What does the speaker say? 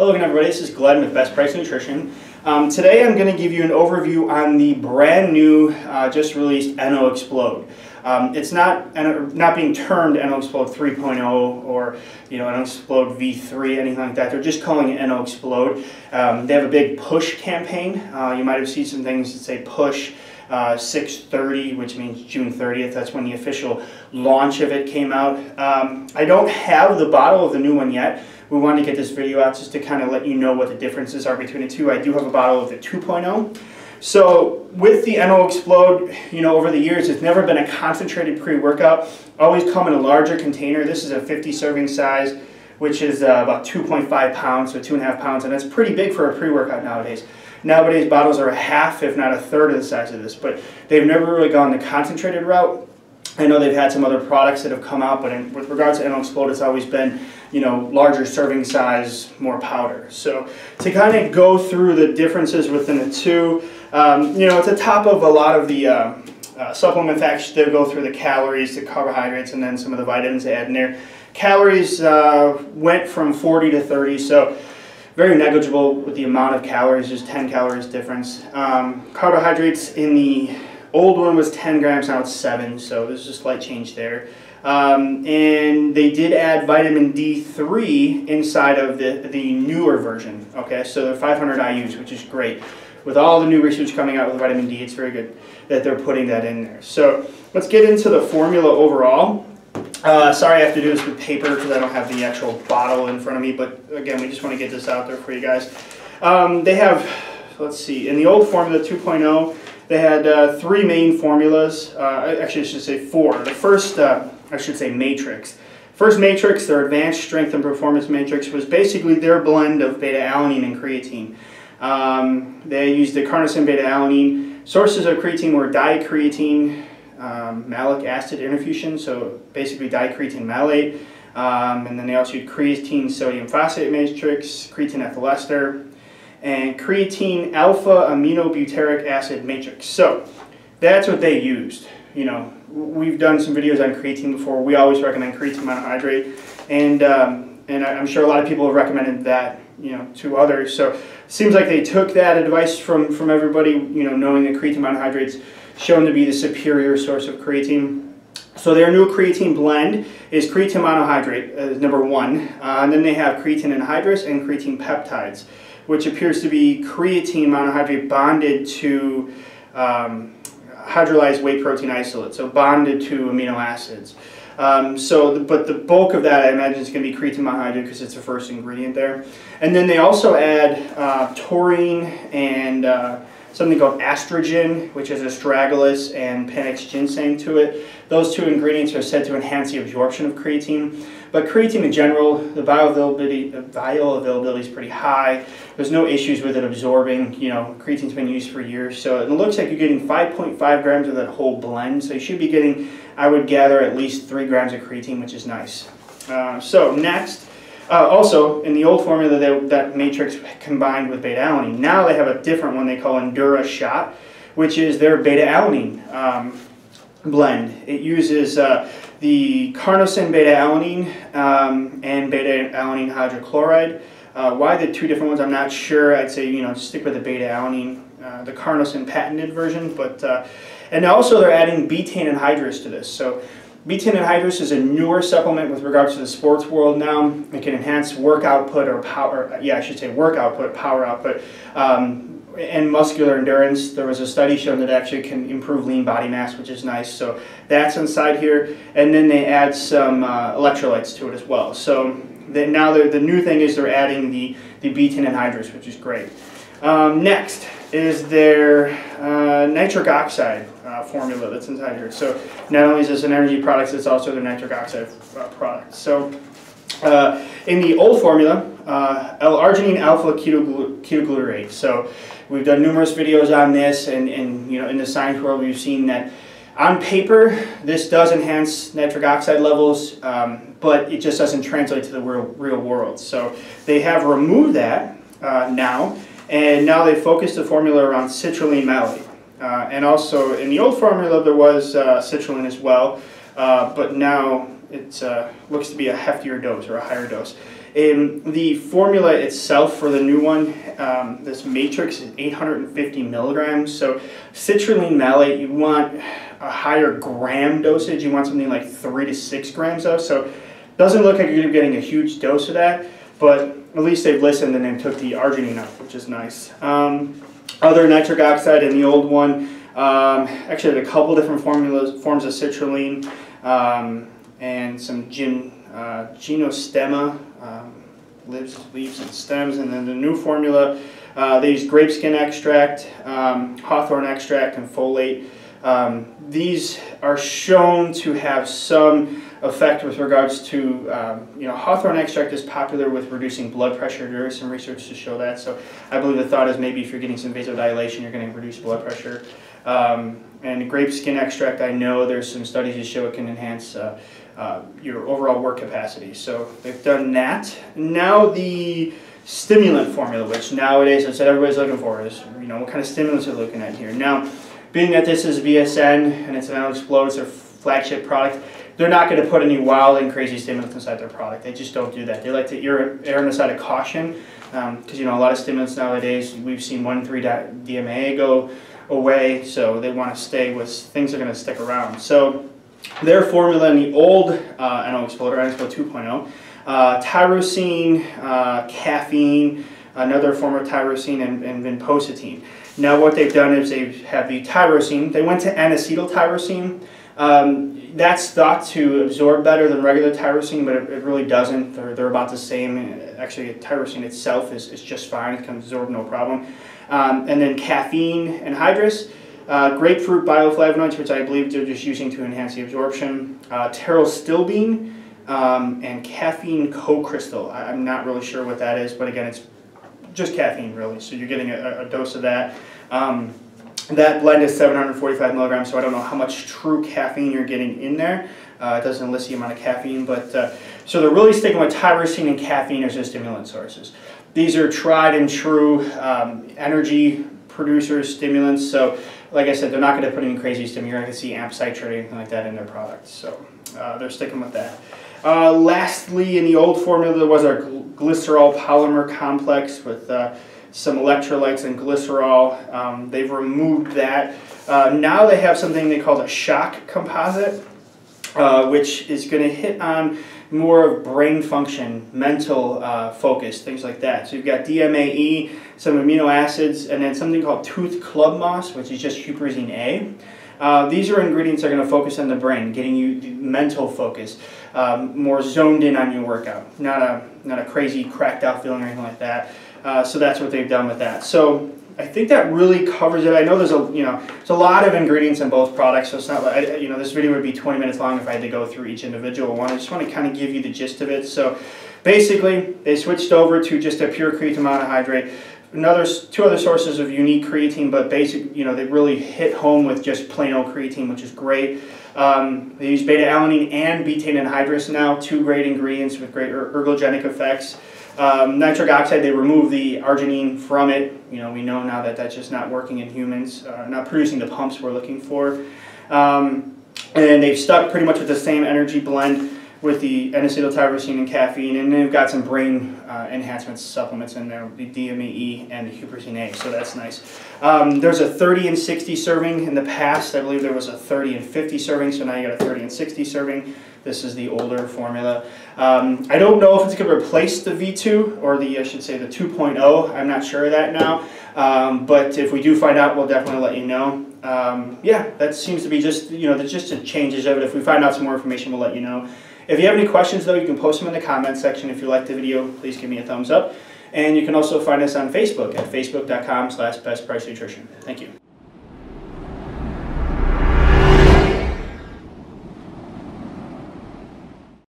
Hello again, everybody. This is Glenn with Best Price Nutrition. Today I'm going to give you an overview on the brand new, just released NO-Xplode. It's not being termed NO-Xplode 3.0 or NO-Xplode V3, anything like that. They're just calling it NO-Xplode. They have a big push campaign. You might have seen some things that say push 6/30, which means June 30th. That's when the official launch of it came out. I don't have the bottle of the new one yet. We wanted to get this video out just to kind of let you know what the differences are between the two. I do have a bottle of the 2.0. So with the NO-Xplode, over the years, it's never been a concentrated pre-workout. Always come in a larger container. This is a 50 serving size, which is about 2.5 pounds, so 2.5 pounds, and that's pretty big for a pre-workout nowadays. Nowadays, bottles are a half, if not a third of the size of this, but they've never really gone the concentrated route. I know they've had some other products that have come out, but with regards to NO-Xplode, it's always been, larger serving size, more powder. So to kind of go through the differences within the two, at the top of a lot of the supplement facts, they'll go through the calories, the carbohydrates, and then some of the vitamins they add in there. Calories went from 40 to 30, so very negligible with the amount of calories, just 10 calories difference. Carbohydrates in the old one was 10 grams, now it's 7, so there's a slight change there. And they did add vitamin D3 inside of the newer version. Okay, so they're 500 IUs, which is great. With all the new research coming out with vitamin D, it's very good that they're putting that in there. So let's get into the formula overall. Sorry I have to do this with paper because I don't have the actual bottle in front of me, but again, we just want to get this out there for you guys. They have, let's see, in the old formula 2.0, they had 3 main formulas. Actually, I should say 4. The first, I should say matrix. First matrix, their advanced strength and performance matrix, was basically their blend of beta-alanine and creatine. They used the carnosine beta-alanine. Sources of creatine were dicreatine, malic acid interfusion, so basically dicreatine malate, and then they also used creatine sodium phosphate matrix, creatine ethyl ester, and creatine alpha aminobutyric acid matrix. So that's what they used. We've done some videos on creatine before. We always recommend creatine monohydrate, and I'm sure a lot of people have recommended that to others. So it seems like they took that advice from everybody, knowing that creatine monohydrate's shown to be the superior source of creatine. So their new creatine blend is creatine monohydrate, number 1. And then they have creatine anhydrous and creatine peptides, which appears to be creatine monohydrate bonded to hydrolyzed whey protein isolate, so bonded to amino acids. But the bulk of that, I imagine, is going to be creatine monohydrate because it's the first ingredient there. And then they also add taurine and something called estrogen, which is astragalus, and panax ginseng to it. Those 2 ingredients are said to enhance the absorption of creatine. But creatine in general, the bioavailability is pretty high. There's no issues with it absorbing. Creatine's been used for years. So it looks like you're getting 5.5 grams of that whole blend. So you should be getting, I would gather, at least 3 grams of creatine, which is nice. So next, also in the old formula, that matrix combined with beta-alanine. Now they have a different one they call Endura Shot, which is their beta-alanine blend. It uses the carnosine beta-alanine and beta-alanine hydrochloride. Why the 2 different ones, I'm not sure. I'd say, stick with the beta-alanine, the carnosine patented version. But and also they're adding betaine anhydrous to this. So betaine anhydrous is a newer supplement with regards to the sports world now. It can enhance work output or power, work output, power output, and muscular endurance. There was a study showing that it actually can improve lean body mass, which is nice. So that's inside here. And then they add some electrolytes to it as well. So now the new thing is they're adding the betaine anhydrous, which is great. Next is their nitric oxide formula that's inside here. So not only is this an energy product, it's also their nitric oxide product. So in the old formula, L-arginine alpha ketoglutarate. So we've done numerous videos on this, and in the science world, we've seen that on paper this does enhance nitric oxide levels, but it just doesn't translate to the real world. So they have removed that now, and now they focus the formula around citrulline malate. And also in the old formula there was citrulline as well, but now it looks to be a heftier dose or a higher dose. The formula itself for the new one, this matrix, is 850 milligrams. So citrulline malate, you want a higher gram dosage. You want something like 3 to 6 grams of. So it doesn't look like you're getting a huge dose of that, but at least they've listened and then took the arginine up, which is nice. Other nitric oxide in the old one, actually had a couple different forms of citrulline, and some ginostemma, leaves and stems. And then the new formula, they use grape skin extract, hawthorn extract, and folate. These are shown to have some effect with regards to, hawthorn extract is popular with reducing blood pressure. There is some research to show that. So I believe the thought is maybe if you're getting some vasodilation, you're going to reduce blood pressure. And grape skin extract, I know there's some studies that show it can enhance your overall work capacity. So they've done that. Now the stimulant formula, which nowadays that's what everybody's looking for, is what kind of stimulants are they looking at here. Now, being that this is VSN and it's an NO-Xplode, it's their flagship product, they're not going to put any wild and crazy stimulants inside their product. They just don't do that. They like to err on the side of caution, because a lot of stimulants nowadays, we've seen 1,3-DMA go away, so they want to stay with things that are going to stick around. So their formula in the old NO-Xplode, or NO-Xplode 2.0, tyrosine, caffeine, another form of tyrosine, and vinpocetine. Now what they've done is they have the tyrosine. They went to N-acetyltyrosine. That's thought to absorb better than regular tyrosine, but it really doesn't. They're about the same. Actually, tyrosine itself is just fine. It can absorb no problem. And then caffeine anhydrous, grapefruit bioflavonoids, which I believe they're just using to enhance the absorption, pterostilbene, and caffeine co-crystal. I'm not really sure what that is, but again, it's just caffeine really. So you're getting a dose of that. That blend is 745 milligrams, so I don't know how much true caffeine you're getting in there. It doesn't list the amount of caffeine, but so they're really sticking with tyrosine and caffeine as their stimulant sources. These are tried and true energy producers, stimulants. So, like I said, they're not going to put any crazy stimulants. You're not going to see amp citrate or anything like that in their products. So they're sticking with that. Lastly, in the old formula, there was our glycerol polymer complex with some electrolytes and glycerol. They've removed that. Now they have something they call a shock composite, which is going to hit on more of brain function, mental focus, things like that. So you've got DMAE, some amino acids, and then something called tooth club moss, which is just huperzine A. These are ingredients that are going to focus on the brain, getting you the mental focus, more zoned in on your workout, not a crazy cracked out feeling or anything like that. So that's what they've done with that. So I think that really covers it. I know there's a lot of ingredients in both products, so it's not like this video would be 20 minutes long if I had to go through each individual one. I just want to kind of give you the gist of it. So basically, they switched over to just a pure creatine monohydrate. Two other sources of unique creatine, but basic, they really hit home with just plain old creatine, which is great. They use beta-alanine and betaine anhydrous now, 2 great ingredients with great ergogenic effects. Nitric oxide, they remove the arginine from it. We know now that that's just not working in humans, not producing the pumps we're looking for. And they've stuck pretty much with the same energy blend with the N-acetyltyrosine and caffeine, and they've got some brain enhancement supplements in there, the DMAE and the huperzine A, so that's nice. There's a 30 and 60 serving. In the past, I believe there was a 30 and 50 serving, so now you got a 30 and 60 serving. This is the older formula. I don't know if it's going to replace the V2 or I should say the 2.0. I'm not sure of that now, but if we do find out, we'll definitely let you know. Yeah, that seems to be just, just the changes of it. If we find out some more information, we'll let you know. If you have any questions, though, you can post them in the comment section. If you liked the video, please give me a thumbs up. And you can also find us on Facebook at facebook.com/BestPriceNutrition. Thank you.